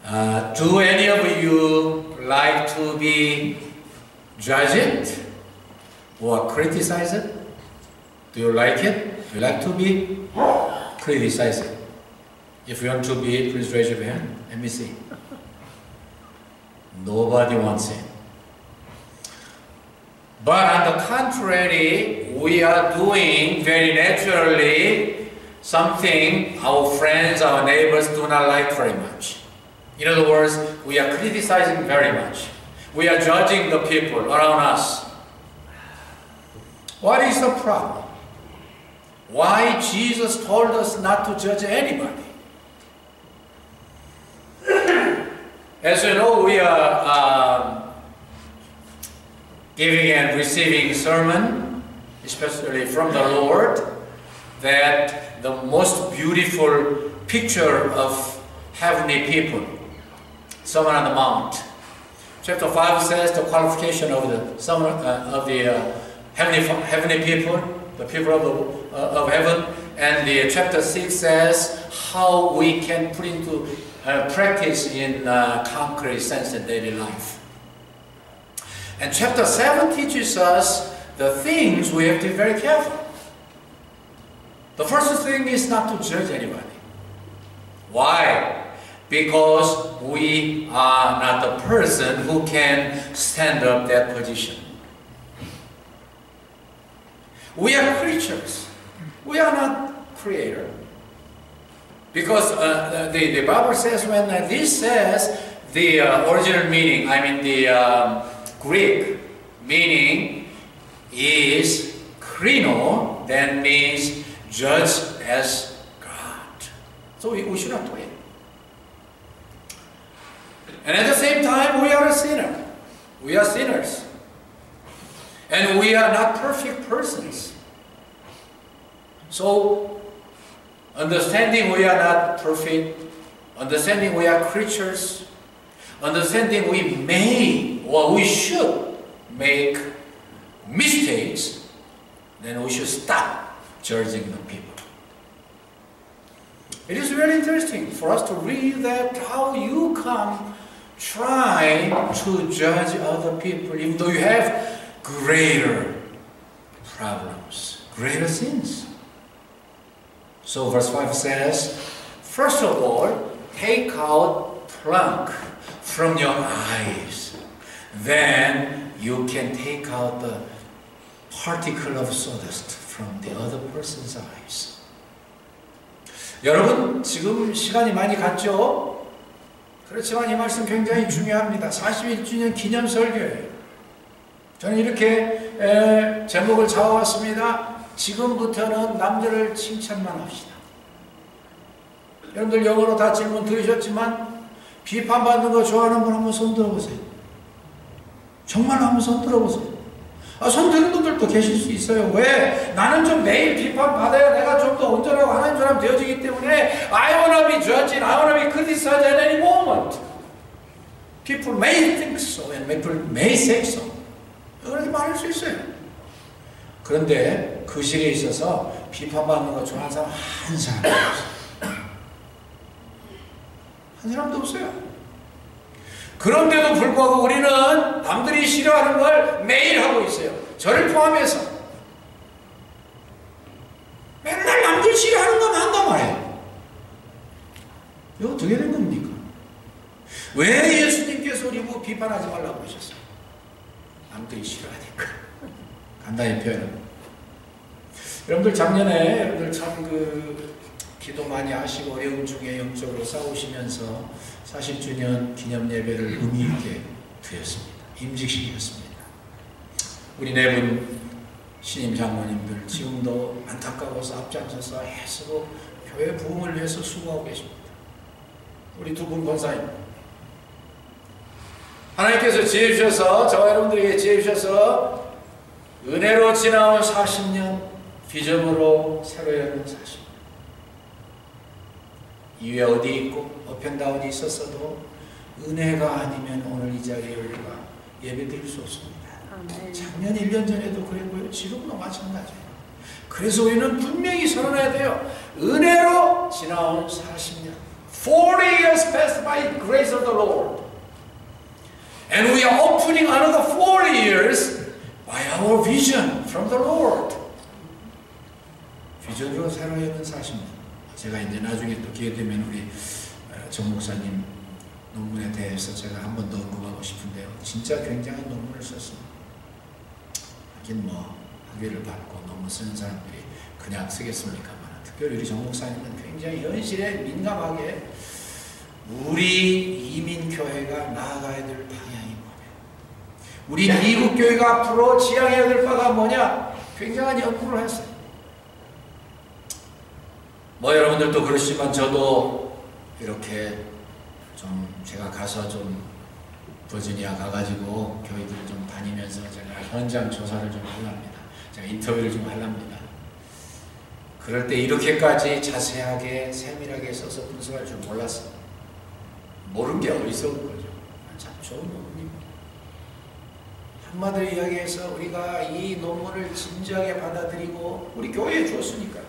Do any of you like to be judged or criticized? Do you like it? Do you like to be criticized? If you want to be, please raise your hand. Let me see. Nobody wants it. But on the contrary, we are doing very naturally something our friends, our neighbors do not like very much. In other words, we are criticizing very much. We are judging the people around us. What is the problem? Why Jesus told us not to judge anybody? As you know, we are giving and receiving sermon, especially from the Lord, that the most beautiful picture of heavenly people, Sermon on the Mount. Chapter 5 says the qualification of the heavenly people, the people of heaven, and the chapter 6 says how we can put into practice in concrete sense in daily life. And chapter 7 teaches us the things we have to be very careful. The first thing is not to judge anybody. Why? Because we are not the person who can stand up that position. We are creatures. We are not creator. Because the Bible says when this says the original meaning, I mean the Greek meaning is krino, that means judge as God. So we should not do it. And at the same time, we are a sinner. We are sinners. And we are not perfect persons. So, understanding we are not perfect, understanding we are creatures, understanding we may or we should make mistakes, then we should stop judging the people. It is very interesting for us to read that how you come trying to judge other people, even though you have greater problems, greater sins. So verse 5 says, first of all, take out plank from your eyes. Then you can take out the particle of sawdust from the other person's eyes. 여러분, 지금 시간이 많이 갔죠? 그렇지만 이 말씀 굉장히 중요합니다. 41주년 기념 설교예요. 저는 이렇게 제목을 잡아왔습니다. 지금부터는 남들을 칭찬만 합시다. 여러분들 영어로 다 질문 들으셨지만 비판받는 거 좋아하는 분 한번 손 들어보세요. 정말 한번 손 들어보세요. 손 드는 분들도 계실 수 있어요. 왜? 나는 좀 매일 비판받아야 내가 좀 더 온전하고 하나님 사람 되어지기 때문에 I wanna be judged, I wanna be criticized at any moment. People may think so and people may say so. 그렇게 말할 수 있어요. 그런데 그 실에 있어서 비판받는 거 좋아하는 사람 한 사람도 없어요. 한 사람도 없어요. 그런데도 불구하고 우리는 남들이 싫어하는 걸 매일 하고 있어요. 저를 포함해서. 맨날 남들 싫어하는 건 한단 말이에요. 이거 어떻게 된 겁니까? 왜 예수님께서 우리 뭐 비판하지 말라고 하셨어요? 남들이 싫어하니까. 간단히 표현은. 여러분들 작년에 여러분들 참 기도 많이 하시고 어려움 중에 영적으로 싸우시면서 40주년 기념 예배를 의미 있게 드렸습니다. 임직식이었습니다. 우리 네 분 신임 장로님들 지금도 안타까워서 앞장서서 애쓰고 교회 부흥을 위해서 수고하고 계십니다. 우리 두 분 권사님, 하나님께서 지혜 주셔서 저와 여러분들에게 지혜 주셔서 은혜로 지나온 40년, 비전으로 새로 여는 40년. 이외에 어디 있고 어편다운이 있었어도 은혜가 아니면 오늘 이 자리에 우리가 예배드릴 수 없습니다. 아멘. 작년 1년 전에도 그랬고요. 지금도 마찬가지예요. 그래서 우리는 분명히 선언해야 돼요. 은혜로 지나온 40년. 40 years passed by the grace of the Lord. And we are opening another 40 years by our vision from the Lord. 비전으로 살아야 하는 40년. 제가 이제 나중에 또 기회 되면 우리 정 목사님 논문에 대해서 제가 한 번 더 언급하고 싶은데요. 진짜 굉장한 논문을 썼습니다. 하긴 뭐 학위를 받고 논문 쓰는 사람들이 그냥 쓰겠습니까만, 특별히 우리 정 목사님은 굉장히 현실에 민감하게 우리 이민교회가 나아가야 될 방향이 뭐냐, 우리 미국교회가 앞으로 지향해야 될 바가 뭐냐, 굉장한 연구를 했어요. 뭐 여러분들도 그러시지만 저도 이렇게 좀 제가 가서 좀 버지니아 가가지고 교회들 좀 다니면서 제가 현장 조사를 좀 하랍니다. 제가 인터뷰를 좀 하랍니다. 그럴 때 이렇게까지 자세하게 세밀하게 써서 분석할 줄 몰랐어요. 모르는 게 어디서 온 거죠. 참 좋은 논문입니다. 한마디로 이야기해서 우리가 이 논문을 진지하게 받아들이고 우리 교회에 주었으니까요.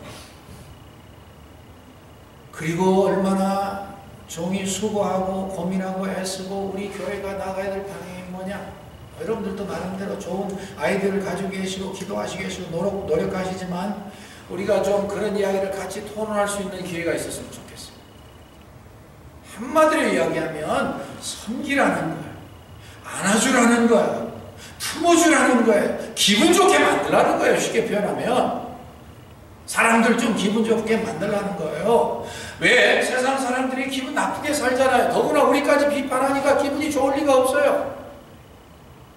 그리고 얼마나 종이 수고하고 고민하고 애쓰고 우리 교회가 나가야 될 방향이 뭐냐. 여러분들도 나름대로 좋은 아이디어를 가지고 계시고 기도하시고 계시고 노력하시지만 우리가 좀 그런 이야기를 같이 토론할 수 있는 기회가 있었으면 좋겠어요. 한마디로 이야기하면 섬기라는 거예요. 안아주라는 거예요. 품어주라는 거예요. 기분 좋게 만들라는 거예요. 쉽게 표현하면 사람들 좀 기분 좋게 만들라는 거예요. 왜? 세상 사람들이 기분 나쁘게 살잖아요. 더구나 우리까지 비판하니까 기분이 좋을 리가 없어요.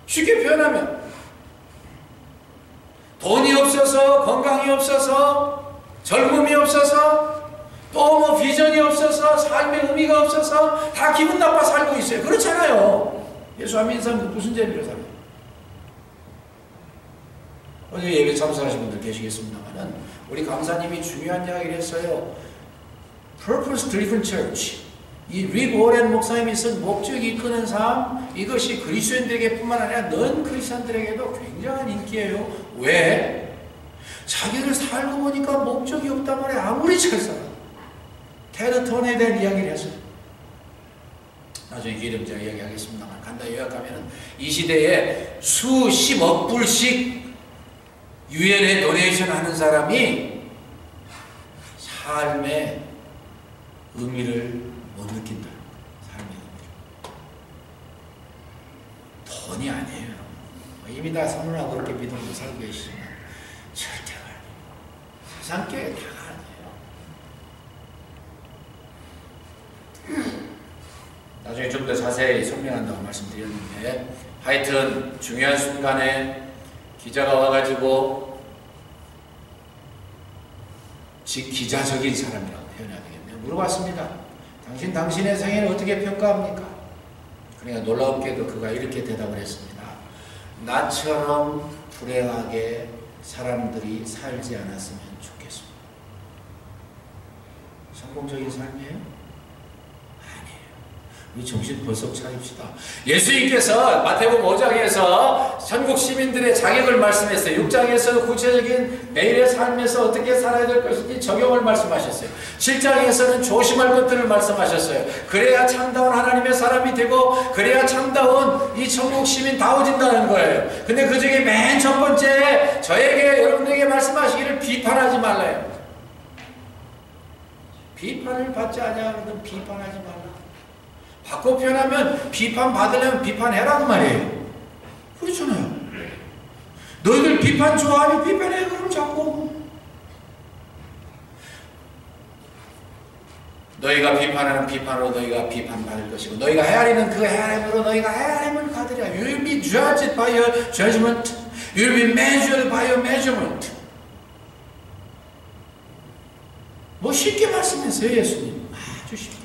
쉽게 표현하면 돈이 없어서, 건강이 없어서, 젊음이 없어서, 또 뭐 비전이 없어서, 삶의 의미가 없어서 다 기분 나빠 살고 있어요. 그렇잖아요. 예수 안 믿는 사람들 무슨 재미로 살아요? 어제 예배 참석하신 분들 계시겠습니다만은 우리 강사님이 중요한 이야기를 했어요. Purpose Driven Church. 이 릭 워렌 목사님이 쓴 목적이 이끄는 삶, 이것이 그리스도인들에게뿐만 아니라 넌 크리스천들에게도 굉장한 인기예요. 왜? 자기를 살고 보니까 목적이 없단 말이야. 아무리 잘 살아. 테드 턴에 대한 이야기를 했어요. 나중에 기회되면 제가 이야기하겠습니다만 간단히 요약하면 이 시대에 수십억 불씩 유엔에 도네이션 하는 사람이 삶의 의미를 못 느낀다. 삶의 의미를. 돈이 아니에요. 이미 다 선물하고 그렇게 믿음으로 살고 계시지만 절대가 아니에요. 세상교회 다가 아니에요. 나중에 좀 더 자세히 설명한다고 말씀드렸는데 하여튼 중요한 순간에 기자가 와가지고 기자적인 사람이라고 표현해야 되겠네요. 물어봤습니다. 당신의 생애를 어떻게 평가합니까? 그러니까 놀랍게도 그가 이렇게 대답을 했습니다. 나처럼 불행하게 사람들이 살지 않았으면 좋겠습니다. 성공적인 삶이에요? 우리 정신 벌써 차립시다. 예수님께서 마태복음 5장에서 전국 시민들의 자격을 말씀했어요. 6장에서는 구체적인 매일의 삶에서 어떻게 살아야 될 것인지 적용을 말씀하셨어요. 7장에서는 조심할 것들을 말씀하셨어요. 그래야 참다운 하나님의 사람이 되고 그래야 참다운 이 천국 시민다워진다는 거예요. 근데 그 중에 맨 첫 번째 저에게 여러분들에게 말씀하시기를 비판하지 말라요. 비판을 받지 아니하거든 비판하지 말라. 바꿔 표현하면 비판 받으려면 비판해라 그 말이에요. 그렇잖아요. 너희들 비판 좋아하니 비판해. 그럼 자꾸 너희가 비판하는 비판으로 너희가 비판받을 것이고 너희가 헤아리는 그 헤아림으로 너희가 헤아림을 받으리라. You will be judged by your judgment. You will be measured by your measurement. 뭐 쉽게 말씀했어요 예수님. 아주 쉽게.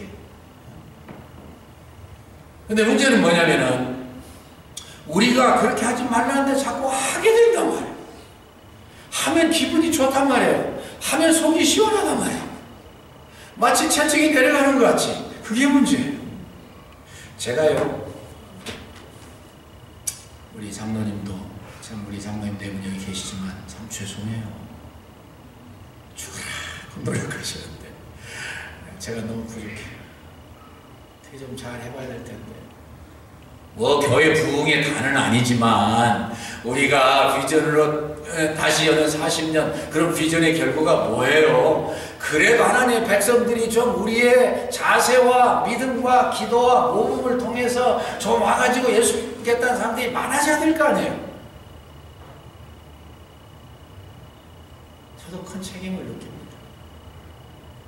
근데 문제는 뭐냐면은 우리가 그렇게 하지 말라는데 자꾸 하게 된단 말이에요. 하면 기분이 좋단 말이에요. 하면 속이 시원하단 말이에요. 마치 채찍이 내려가는 것 같이. 그게 문제예요. 제가요 우리 장로님도 참 우리 장로님 때문에 여기 계시지만 참 죄송해요. 죽으라고 노력하시는데 제가 너무 부족해요. 어떻게 좀 잘 해봐야 될 텐데. 뭐 교회 부흥의 단은 아니지만 우리가 비전으로 다시 여는 40년 그런 비전의 결과가 뭐예요? 그래도 하나님의 백성들이 좀 우리의 자세와 믿음과 기도와 모범을 통해서 좀 와가지고 예수 믿겠다는 사람들이 많아져야 될 거 아니에요? 저도 큰 책임을 느낍니다.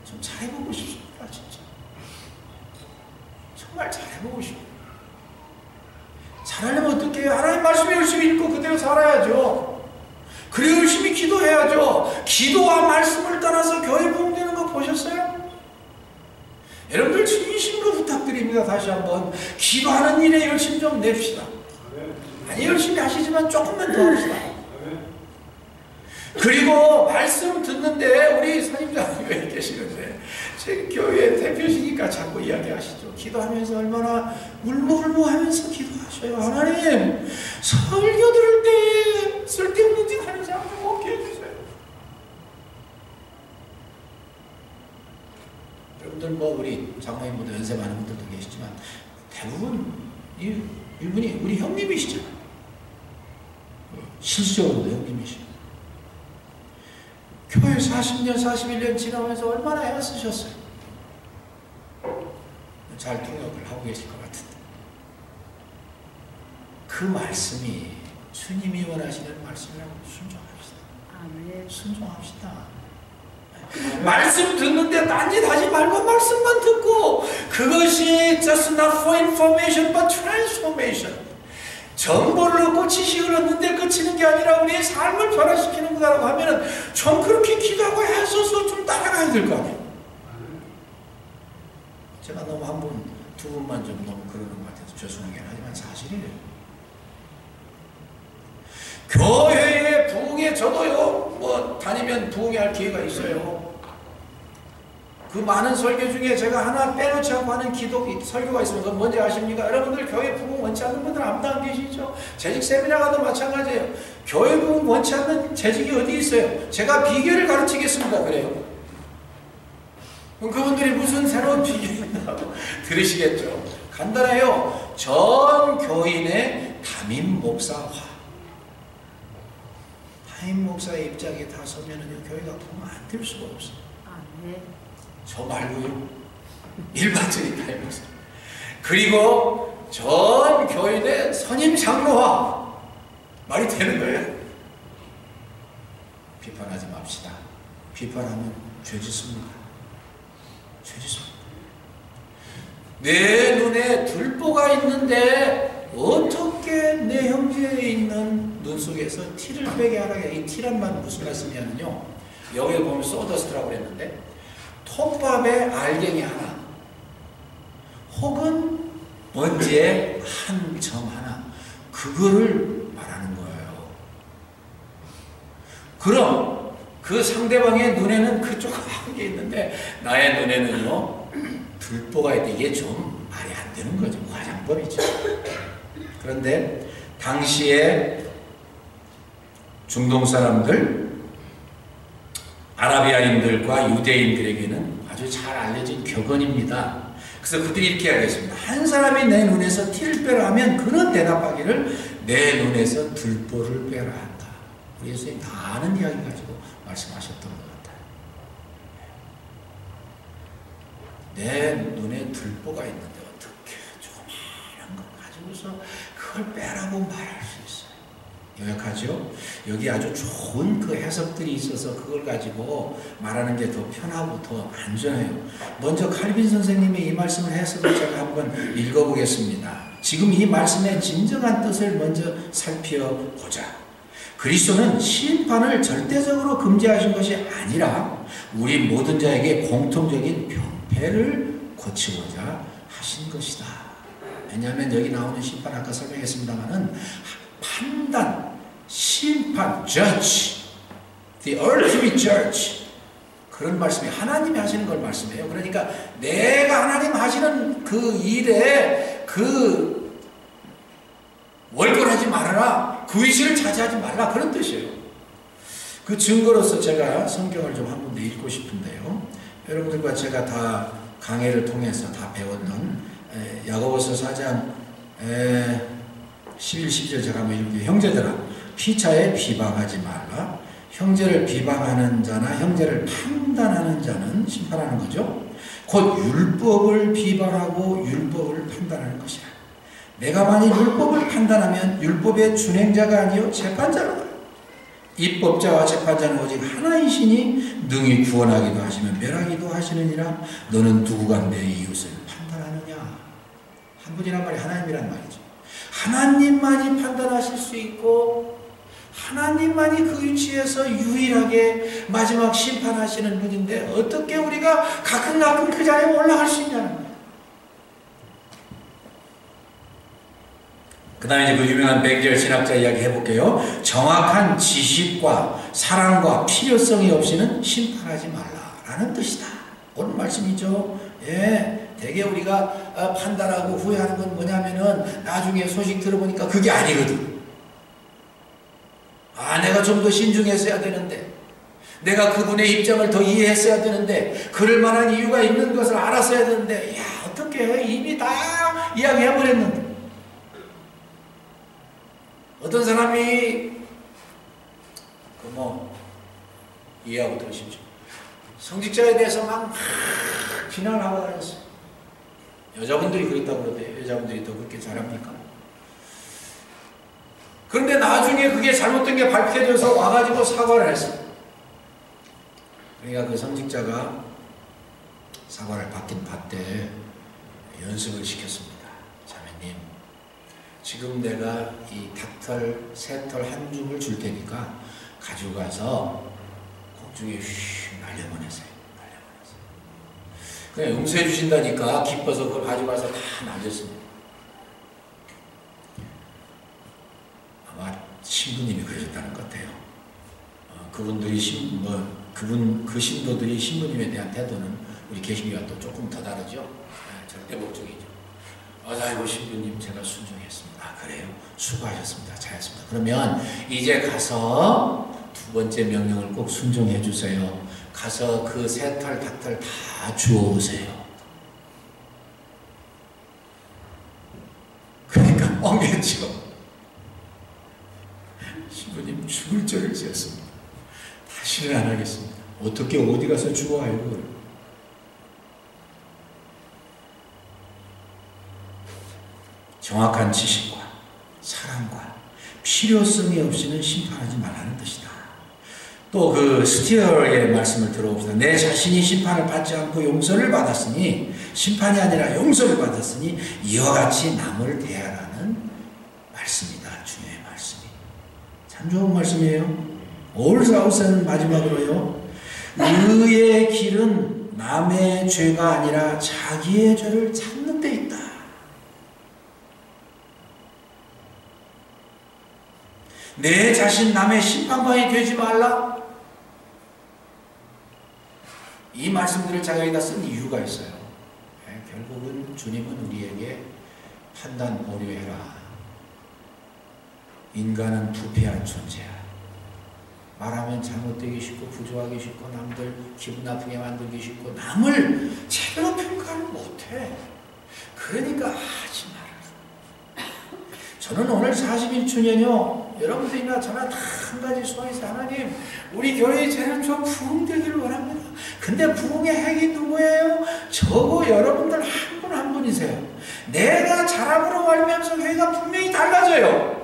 좀 잘해보고 싶습니다. 진짜 정말 잘해보고 싶어요. 잘하려면 어떻게 해요? 하나님 말씀 열심히 읽고 그대로 살아야죠. 그리고 열심히 기도해야죠. 기도와 말씀을 따라서 교회 부흥되는 거 보셨어요? 여러분들 진심으로 부탁드립니다. 다시 한번 기도하는 일에 열심 좀 냅시다. 아니 열심히 하시지만 조금만 더 합시다. 그리고 말씀 듣는데 우리 선임장님 왜 계시는데 제 교회 대표시니까 자꾸 이야기하시죠. 기도하면서 얼마나 울먹울먹하면서 기도하셔요. 하나님 설교 들을 때 쓸데없는 짓 하는 사람 좀 없게 해주세요. 여러분들 뭐 우리 장로님보다 연세 많은 분들도 계시지만 대부분 이분이 우리 형님이시잖아요. 실질적으로도 형님이시죠. 교회 40년, 41년 지나면서 얼마나 애쓰셨어요. 잘 통역을 하고 계실 것 같은데 그 말씀이 주님이 원하시는 말씀이라고 순종합시다. 순종합시다. 말씀 듣는데 딴짓하지 말고 말씀만 듣고 그것이 just not for information but transformation. 정보를 얻고 지식을 얻는데 그치는 게 아니라 우리의 삶을 변화시키는 거라고 하면은 좀 그렇게 기도하고 애써서 좀 따라가야 될 거 아니에요. 제가 너무 한 분, 두 분만 좀 너무 그러는 것 같아서 죄송하긴 하지만 사실이에요. 교회의 부흥에 저도요, 뭐 다니면 부흥할 기회가 있어요. 그 많은 설교 중에 제가 하나 빼놓지 않고 하는 설교가 있습니다. 그건 뭔지 아십니까? 여러분들 교회 부흥 원치 않는 분들 아무도 안 계시죠? 재직 세미나가도 마찬가지예요. 교회 부흥 원치 않는 재직이 어디 있어요? 제가 비결을 가르치겠습니다. 그래요. 그럼 그분들이 무슨 새로운 비결이 있다고 들으시겠죠? 간단해요. 전 교인의 담임 목사화. 담임 목사의 입장에 다 서면은 교회가 부흥 안 될 수가 없어요. 네. 저 말고요. 일반적인 담임 목사. 그리고 전 교인의 선임 장로화. 말이 되는 거예요? 비판하지 맙시다. 비판하면 죄짓습니다. 죄짓습니다. 내 눈에 들보가 있는데 어떻게 내 형제에 있는 눈 속에서 티를 빼게 하라. 이 티란 말은 무슨 말씀이냐면요. 여기에 보면 소더스트라고 그랬는데 톱밥의 알갱이 하나 혹은 먼지의 한 점 하나 그거를 말하는 거예요. 그럼 그 상대방의 눈에는 그 조그만 게 있는데 나의 눈에는요 들보가 있대. 이게 좀 말이 안 되는 거죠. 과장법이죠. 그런데 당시에 중동 사람들 아라비아인들과 유대인들에게는 아주 잘 알려진 격언입니다. 그래서 그들이 이렇게 하겠습니다. 한 사람이 내 눈에서 티를 빼라 하면 그는 대답하기를 내 눈에서 들보를 빼라 한다. 우리 예수님 다 아는 이야기 가지고 말씀하셨던 것 같아요. 내 눈에 들보가 있는데 어떻게 조그마한 걸 가지고서 그걸 빼라고 말할 수 있어요. 요약하죠? 여기 아주 좋은 그 해석들이 있어서 그걸 가지고 말하는 게 더 편하고 더 안전해요. 먼저 칼빈 선생님의 이 말씀을 해석을 제가 한번 읽어보겠습니다. 지금 이 말씀의 진정한 뜻을 먼저 살펴보자. 그리스도는 심판을 절대적으로 금지하신 것이 아니라 우리 모든 자에게 공통적인 병폐를 고치고자 하신 것이다. 왜냐하면 여기 나오는 심판 아까 설명했습니다만은 판단, 심판, judge, the ultimate judge 그런 말씀이 하나님이 하시는 걸 말씀해요. 그러니까 내가 하나님 하시는 그 일에 그 월권하지 말아라. 그 위치를 차지하지 말라. 그런 뜻이에요. 그 증거로서 제가 성경을 좀 한 번 더 읽고 싶은데요. 여러분들과 제가 다 강해를 통해서 다 배웠던 야고보서 4장 11, 12절 제가 한번 읽을게요. 형제들아 피차에 비방하지 말라. 형제를 비방하는 자나 형제를 판단하는 자는 심판하는 거죠. 곧 율법을 비방하고 율법을 판단하는 것이라. 내가 만일 율법을 판단하면 율법의 준행자가 아니요 재판자로다. 입법자와 재판자는 오직 하나이시니 능히 구원하기도 하시며 멸하기도 하시느니라. 너는 누구가 내 이웃을 판단하느냐. 한 분이란 말이 하나님이란 말이죠. 하나님만이 판단하실 수 있고 하나님만이 그 위치에서 유일하게 마지막 심판하시는 분인데 어떻게 우리가 가끔 그 자리에 올라갈 수 있냐는 거예요. 그 다음에 이제 그 유명한 뱅젤 신학자 이야기 해볼게요. 정확한 지식과 사랑과 필요성이 없이는 심판하지 말라라는 뜻이다. 오늘 말씀이죠. 예, 되게 우리가 판단하고 후회하는 건 뭐냐면은 나중에 소식 들어보니까 그게 아니거든. 내가 좀 더 신중했어야 되는데, 내가 그분의 입장을 더 이해했어야 되는데, 그럴 만한 이유가 있는 것을 알았어야 되는데, 어떻게 이미 다 이야기해버렸는데. 어떤 사람이 이해하고 들으십시오. 성직자에 대해서 막 비난을 하고 다녔어요. 여자분들이 그랬다고 그러대요. 여자분들이 더 그렇게 잘합니까? 그런데 나중에 그게 잘못된 게 밝혀져서 와가지고 사과를 했어요. 그러니까 그 성직자가 사과를 받긴 받되 연습을 시켰습니다. 자매님, 지금 내가 이 닭털, 새털 한 줌을 줄 테니까 가지고 가서 공중에 휙 날려보내세요. 그냥 용서해 주신다니까 기뻐서 그걸 가지고 가서 다 날렸습니다. 아마 신부님이 그러셨다는 것 같아요. 그분들이 그 신도들이 신부님에 대한 태도는 우리 개신교와 또 조금 더 다르죠. 절대 법적이죠. 아이고 신부님 제가 순종했습니다. 그래요? 수고하셨습니다. 잘했습니다. 그러면 이제 가서 두 번째 명령을 꼭 순종해 주세요. 가서 그 새털 닭털 다 주워오세요. 그러니까 엉겼죠. 신부님 죽을 죄를 지었습니다. 다시는 안 하겠습니다. 어떻게 어디 가서 주워와요 그걸. 정확한 지식과 사랑과 필요성이 없이는 심판하지 말라는 뜻이다. 또 그 스티어의 말씀을 들어봅시다. 내 자신이 심판을 받지 않고 용서를 받았으니, 심판이 아니라 용서를 받았으니 이와 같이 남을 대하라는 말씀이다. 주님의 말씀이 참 좋은 말씀이에요. 올사우스는 마지막으로요, 의의 길은 남의 죄가 아니라 자기의 죄를 찾는 데 있다. 내 자신 남의 심판관이 되지 말라. 이 말씀들을 제가 여기다 쓴 이유가 있어요. 결국은 주님은 우리에게 판단 보류해라. 인간은 부패한 존재야. 말하면 잘못되기 쉽고 부조하기 쉽고 남들 기분 나쁘게 만들기 쉽고 남을 제대로 평가를 못해. 그러니까 하지 마라. 저는 오늘 41주년이요. 여러분들이나 저나 다 한 가지 소원이 하나님, 우리 교회의 죄는 좀 부흥되기를 원합니다. 근데 부흥의 핵이 누구예요? 저고 여러분들 한 분 한 분이세요. 내가 잘함으로 말미암아서 교회가 분명히 달라져요.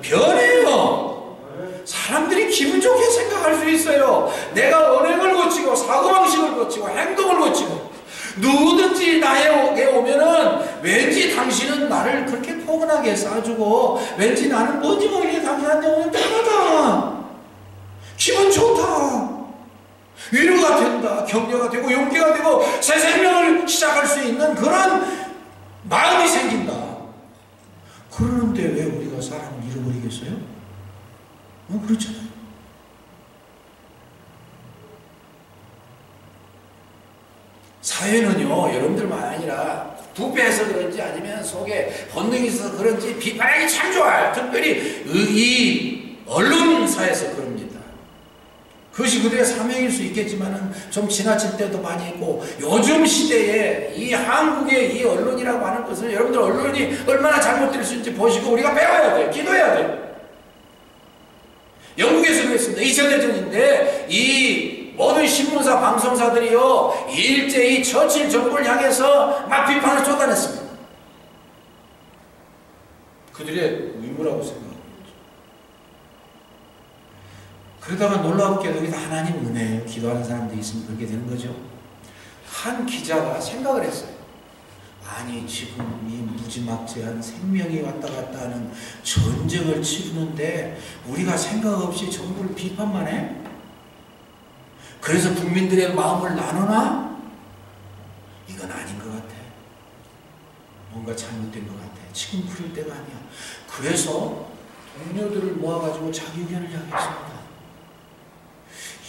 변해요. 사람들이 기분 좋게 생각할 수 있어요. 내가 언행을 고치고 사고방식을 고치고 행동을 고치고 누구든지 나에게 오면은 왠지 당신은 나를 그렇게 포근하게 싸주고 왠지 나는 뭔지 모르게 당신한테 오면 편하다, 기분 좋다, 위로가 된다, 격려가 되고 용기가 되고 새 생명을 시작할 수 있는 그런 마음이 생긴다. 그러는데 왜 우리가 사람을 잃어버리겠어요? 그렇잖아요. 사회는요, 여러분들만 아니라 부패해서 그런지 아니면 속에 본능이 있어서 그런지 비판하기 참 좋아요. 특별히 이 언론사에서 그럽니다. 그것이 그들의 사명일 수 있겠지만은 좀 지나칠 때도 많이 있고, 요즘 시대에 이 한국의 이 언론이라고 하는 것은 여러분들 언론이 얼마나 잘못될 수 있는지 보시고 우리가 배워야 돼요. 기도해야 돼요. 영국에서 그랬습니다. 2차 대전인데 이 모든 신문사 방송사들이요 일제히 처칠 정부를 향해서 막 비판을 쏟아냈습니다. 그들의 의무라고 생각합니다. 그러다가 놀랍게도 여기서 하나님 은혜예요. 기도하는 사람들이 있으면 그렇게 되는 거죠. 한 기자가 생각을 했어요. 아니 지금 이 무지막지한 생명이 왔다 갔다 하는 전쟁을 치르는데 우리가 생각 없이 정부를 비판만 해? 그래서 국민들의 마음을 나누나? 이건 아닌 것 같아. 뭔가 잘못된 것 같아. 지금 그럴 때가 아니야. 그래서 동료들을 모아가지고 자기 의견을 이야기했습니다.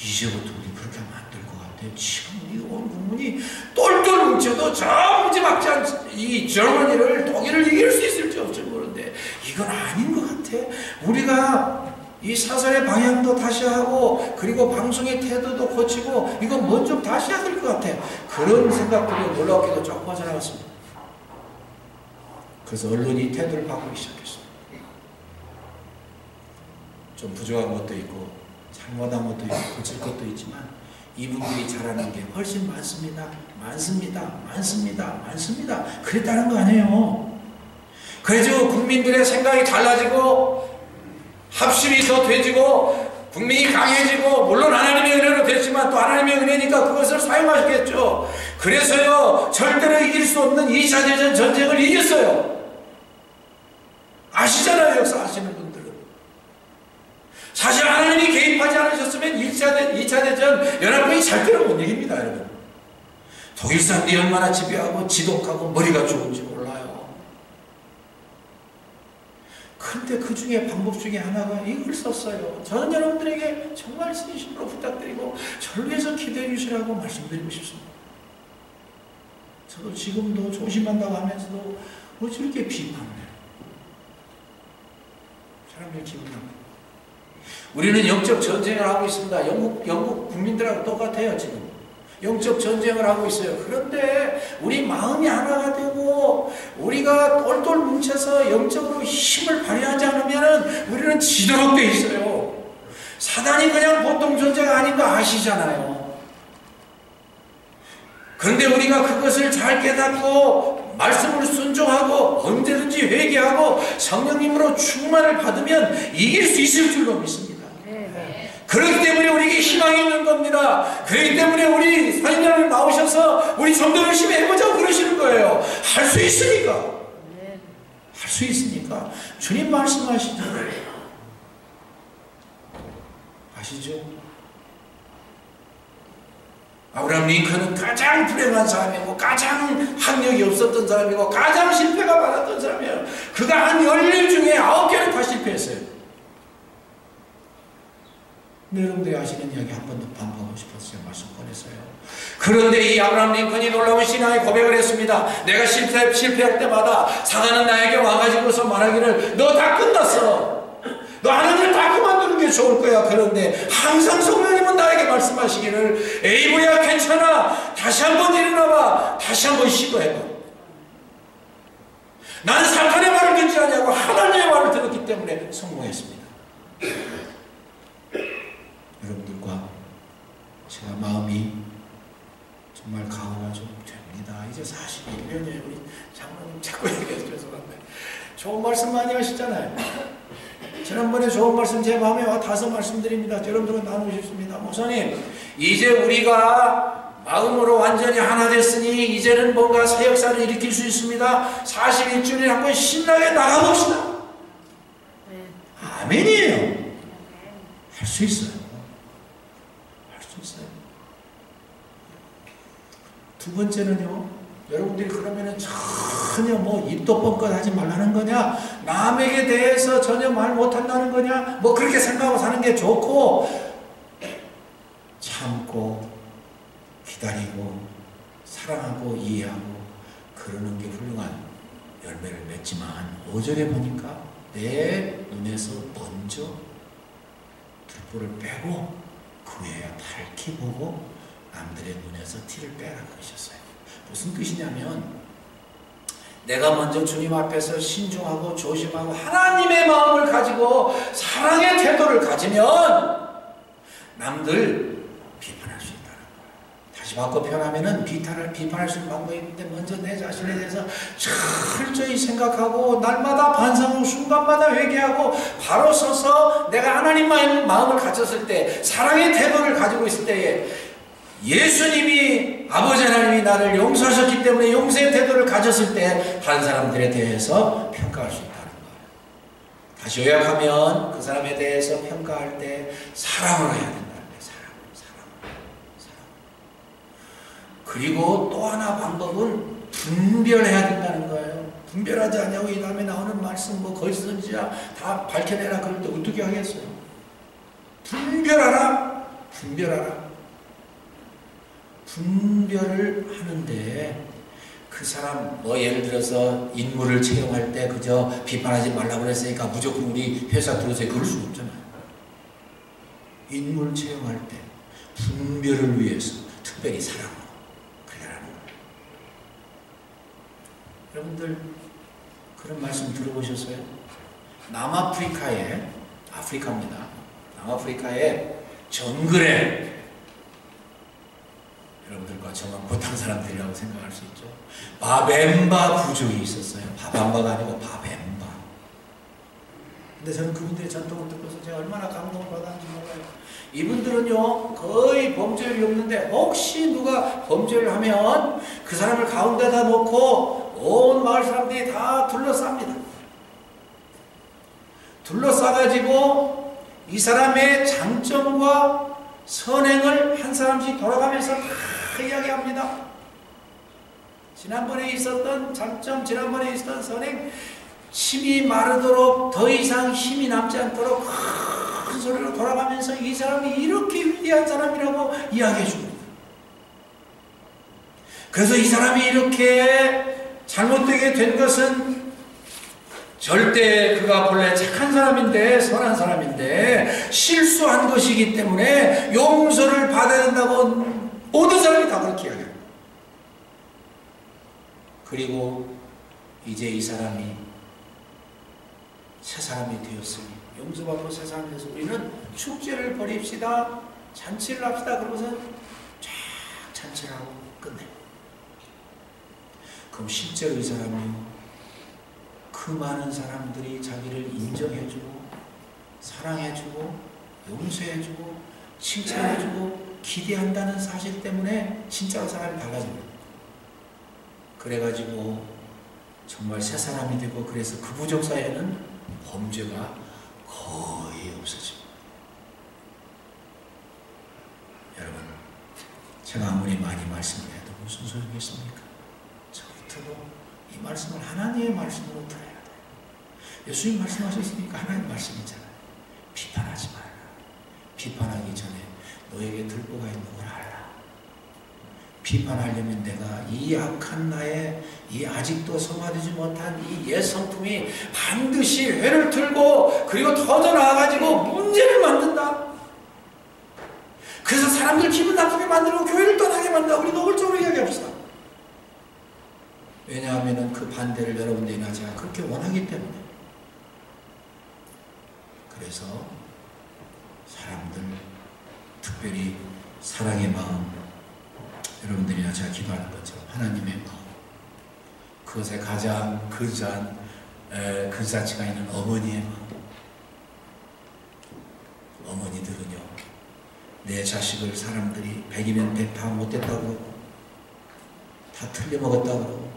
이제부터 우리 그렇게 하면 안 될 것 같아요. 지금 우리 온 국민이 똘똘 뭉쳐도 저 무지막지한 이 저머니를 독일을 이길 수 있을지 없을지 모르는데 이건 아닌 것 같아. 우리가 이 사설의 방향도 다시 하고 그리고 방송의 태도도 고치고 이건 뭔 좀 다시 해야 될 것 같아. 그런 생각들이 놀랍게도 쫙 빠져나갔습니다. 그래서 언론이 태도를 바꾸기 시작했습니다. 좀 부족한 것도 있고 잘못한 것도 있고 고칠 것도 있지만 이분들이 잘하는 게 훨씬 많습니다. 많습니다. 그랬다는 거 아니에요. 그래서 국민들의 생각이 달라지고 합심이 더 되지고 국민이 강해지고 물론 하나님의 은혜로 됐지만 또 하나님의 은혜니까 그것을 사용하시겠죠. 그래서요 절대로 이길 수 없는 2차 대전 전쟁을 이겼어요. 아시잖아요. 역사 아시는 분들은. 사실 하나님이 개입하지 않으셨으면 2차 대전 연합군이 절대로 못 이깁니다. 여러분. 독일 사람들이 얼마나 집요하고 지독하고 머리가 좋은지 몰라요. 그런데 그 중에 방법 중에 하나가 이걸 썼어요. 저는 여러분들에게 정말 진심으로 부탁드리고 저를 위해서 기도해 주시라고 말씀드리고 싶습니다. 저도 지금도 조심한다고 하면서도 어찌 이렇게 비판을 해요. 사람들 기분 나쁘고. 우리는 영적 전쟁을 하고 있습니다. 영국 국민들하고 똑같아요. 지금 영적 전쟁을 하고 있어요. 그런데 우리 마음이 하나가 되고 우리가 똘똘 뭉쳐서 영적으로 힘을 발휘하지 않으면 우리는 지도록 돼 있어요. 사단이 그냥 보통 존재가 아닌 거 아시잖아요. 그런데 우리가 그것을 잘 깨닫고 말씀을 순종하고 언제든지 회개하고 성령님으로 충만을 받으면 이길 수 있을 줄로 믿습니다. 그렇기 때문에 우리에게 희망이 있는 겁니다. 그렇기 때문에 우리 사인자님 나오셔서 우리 좀 더 열심히 해보자고 그러시는 거예요. 할 수 있으니까. 할 수 있으니까. 주님 말씀하시죠. 아시죠? 아브라함 링컨은 가장 불행한 사람이고 가장 학력이 없었던 사람이고 가장 실패가 많았던 사람이에요. 그가 한 10일 중에 9개를 다 실패했어요. 근데 여러분들이 아시는 이야기 한 번 더 반복하고 싶었어요. 말씀 꺼냈어요. 그런데 이 아브라함 링컨이 놀라운 신앙의 고백을 했습니다. 내가 실패할 때마다 사단은 나에게 와가지고서 말하기를 너 다 끝났어. 너 하는 일 다 그만두는 게 좋을 거야. 그런데 항상 성령님은 나에게 말씀하시기를 에이브야 괜찮아. 다시 한번 일어나봐. 다시 한번 시도해봐. 나는 사탄의 말을 듣지 않냐고 하나님의 말을 들었기 때문에 성공했습니다. 여러분들과 제가 마음이 정말 가오가 좀 됩니다. 이제 41년이에요. 우리 장로님 자꾸 얘기해서 죄송한데 좋은 말씀 많이 하시잖아요. 지난번에 좋은 말씀 제 마음에 와 닿아서 말씀드립니다. 여러분들은 나누셨습니다. 목사님 이제 우리가 마음으로 완전히 하나 됐으니 이제는 뭔가 새 역사를 일으킬 수 있습니다. 41주년에 한번 신나게 나가봅시다. 아멘이에요. 할 수 있어요. 두 번째는요, 여러분들이 그러면은 전혀 뭐 입도 뻥끗 하지 말라는 거냐, 남에게 대해서 전혀 말 못한다는 거냐, 뭐 그렇게 생각하고 사는 게 좋고, 참고, 기다리고, 사랑하고, 이해하고, 그러는 게 훌륭한 열매를 맺지만, 5절에 보니까 내 눈에서 먼저 들보를 빼고 구해야 밝히 보고 남들의 눈에서 티를 빼라 그러셨어요. 무슨 뜻이냐면 내가 먼저 주님 앞에서 신중하고 조심하고 하나님의 마음을 가지고 사랑의 태도를 가지면 남들 비판할 수 있다는 거예요. 다시 바꿔 표현하면은 비판할 수 있는 방법이 있는데 먼저 내 자신에 대해서 철저히 생각하고 날마다 반성하고 순간마다 회개하고 바로 서서 내가 하나님의 마음을 가졌을 때 사랑의 태도를 가지고 있을 때에 예수님이 아버지 하나님이 나를 용서하셨기 때문에 용서의 태도를 가졌을 때 다른 사람들에 대해서 평가할 수 있다는 거예요. 다시 요약하면 그 사람에 대해서 평가할 때 사랑으로 해야 된다는 거예요. 사랑. 그리고 또 하나 방법은 분별해야 된다는 거예요. 분별하지 않냐고 이 다음에 나오는 말씀 뭐 거짓 선지자 다 밝혀내라 그럴 때 어떻게 하겠어요? 분별하라. 분별을 하는데 그 사람 뭐 예를 들어서 인물을 채용할 때 그저 비판하지 말라고 그랬으니까 무조건 우리 회사 들어오세요 그럴 수 없잖아요. 인물 채용할 때 분별을 위해서 특별히 사랑으로 그래야 하는 거예요. 여러분들 그런 말씀 들어보셨어요? 남아프리카에 정글에 여러분들과 저만 못한 사람들이라고 생각할 수 있죠. 바벤바 부족이 있었어요. 바밤바가 아니고 바벤바. 근데 저는 그분들의 전통을 듣고서 제가 얼마나 감동을 받았는지 몰라요. 이분들은요 거의 범죄율이 없는데 혹시 누가 범죄를 하면 그 사람을 가운데다 놓고 온 마을 사람들이 다 둘러쌉니다. 둘러싸가지고 이 사람의 장점과 선행을 한 사람씩 돌아가면서 다 이야기합니다. 지난번에 있었던 장점, 지난번에 있었던 선행, 침이 마르도록 더 이상 힘이 남지 않도록 큰 소리로 돌아가면서 이 사람이 이렇게 위대한 사람이라고 이야기해 줍니다. 그래서 이 사람이 이렇게 잘못되게 된 것은 절대 그가 본래 착한 사람인데 선한 사람인데 실수한 것이기 때문에 용서를 받아야 된다고 모든 사람이 다 그렇게 이야기해요. 그리고 이제 이 사람이 새 사람이 되었으니 용서받고 새 사람이 되어서 우리는 축제를 벌입시다 잔치를 합시다 그러고서 쫙 잔치를 하고 끝내. 그럼 실제로 이 사람이요 그 많은 사람들이 자기를 인정해주고 사랑해주고 용서해주고 칭찬해주고 기대한다는 사실 때문에 진짜로 사람이 달라집니다. 그래가지고 정말 새 사람이 되고 그래서 그 부족 사회는 범죄가 거의 없어집니다. 여러분 제가 아무리 많이 말씀을 해도 무슨 소용이 있습니까? 저부터도 이 말씀을 하나님의 말씀으로 들어야 돼요. 예수님 말씀하셨으니까 하나님 말씀이잖아요. 비판하지 말라. 비판하기 전에 너에게 들보가 있는 걸 알라. 비판하려면 내가 이 악한 나의 이 아직도 성화되지 못한 이 옛 성품이 반드시 회를 들고 그리고 터져 나와가지고 문제를 만든다. 그래서 사람들 기분 나쁘게 만들고 교회를 떠나게 만든다. 우리 노골적으로 이야기합시다. 왜냐하면 그 반대를 여러분들이나 제가 그렇게 원하기 때문에. 그래서 사람들 특별히 사랑의 마음 여러분들이나 제가 기도하는 것처럼 하나님의 마음 그것에 가장 근사치가 있는 어머니의 마음. 어머니들은요 내 자식을 사람들이 100이면 100 다 못됐다고 그러고 다 틀려먹었다고 그러고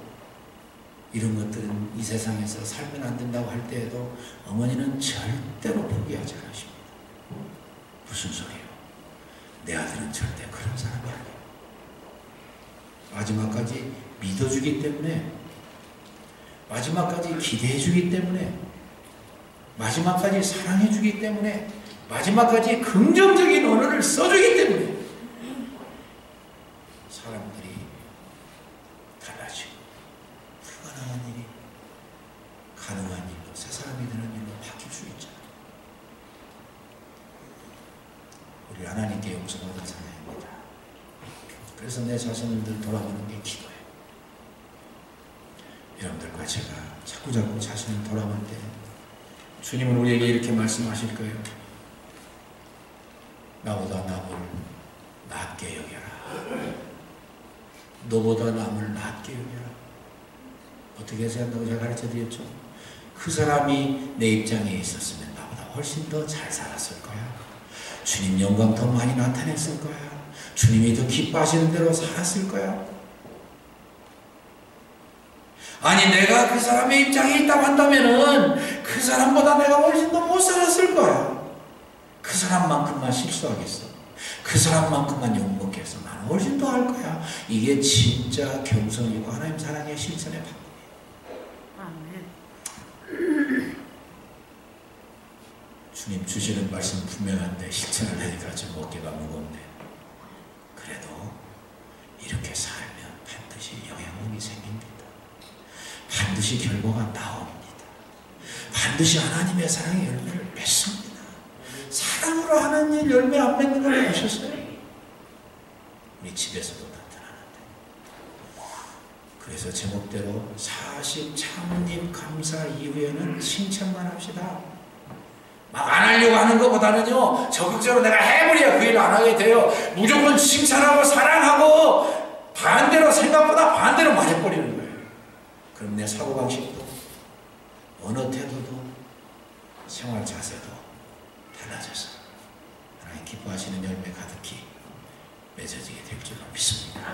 이런 것들은 이 세상에서 살면 안 된다고 할 때에도 어머니는 절대로 포기하지 않으십니다. 무슨 소리예요? 내 아들은 절대 그런 사람이 아니에요. 마지막까지 믿어주기 때문에 마지막까지 기대해주기 때문에 마지막까지 사랑해주기 때문에 마지막까지 긍정적인 언어를 써주기 때문에 사람들이 달라지고 불가능한 일이 가능한 일로 새 사람이 되는 일로 바뀔 수 있잖아요. 우리 하나님께 용서받은 사람입니다. 그래서 내 자신을 늘 돌아보는 게 기도예요. 여러분들과 제가 자꾸 자신을 돌아볼 때 주님은 우리에게 이렇게 말씀하실 거예요. 나보다 남을 낮게 여겨라. 너보다 남을 낮게 여겨라. 어떻게 해서 한다고 제가 가르쳐 드렸죠? 그 사람이 내 입장에 있었으면 나보다 훨씬 더 잘 살았을 거야. 주님 영광 더 많이 나타냈을 거야. 주님이 더 기뻐하시는 대로 살았을 거야. 아니 내가 그 사람의 입장에 있다고 한다면은 그 사람보다 내가 훨씬 더 못 살았을 거야. 그 사람만큼만 실수하겠어. 그 사람만큼만 욕먹겠어. 나는 훨씬 더 할 거야. 이게 진짜 겸손이고 하나님 사랑의 실천의 방법이에요. 주님 주시는 말씀 분명한데 실천을 하니까 좀 어깨가 무거운데 그래도 이렇게 살면 반드시 영향력이 생깁니다. 반드시 결과가 나옵니다. 반드시 하나님의 사랑의 열매를 맺습니다. 사랑으로 하나님의 열매 안 맺는 걸 보셨어요? 우리 집에서도 나타나는데. 그래서 제목대로 40 창립 감사 이후에는 칭찬만 합시다. 막 안 하려고 하는 것보다는요, 적극적으로 내가 해버려야 그 일을 안 하게 돼요. 무조건 칭찬하고 사랑하고 반대로 생각보다 반대로 말해버리는 거예요. 그럼 내 사고방식도 언어 태도도 생활 자세도 달라져서 하나님 기뻐하시는 열매 가득히 맺어지게 될 줄로 믿습니다.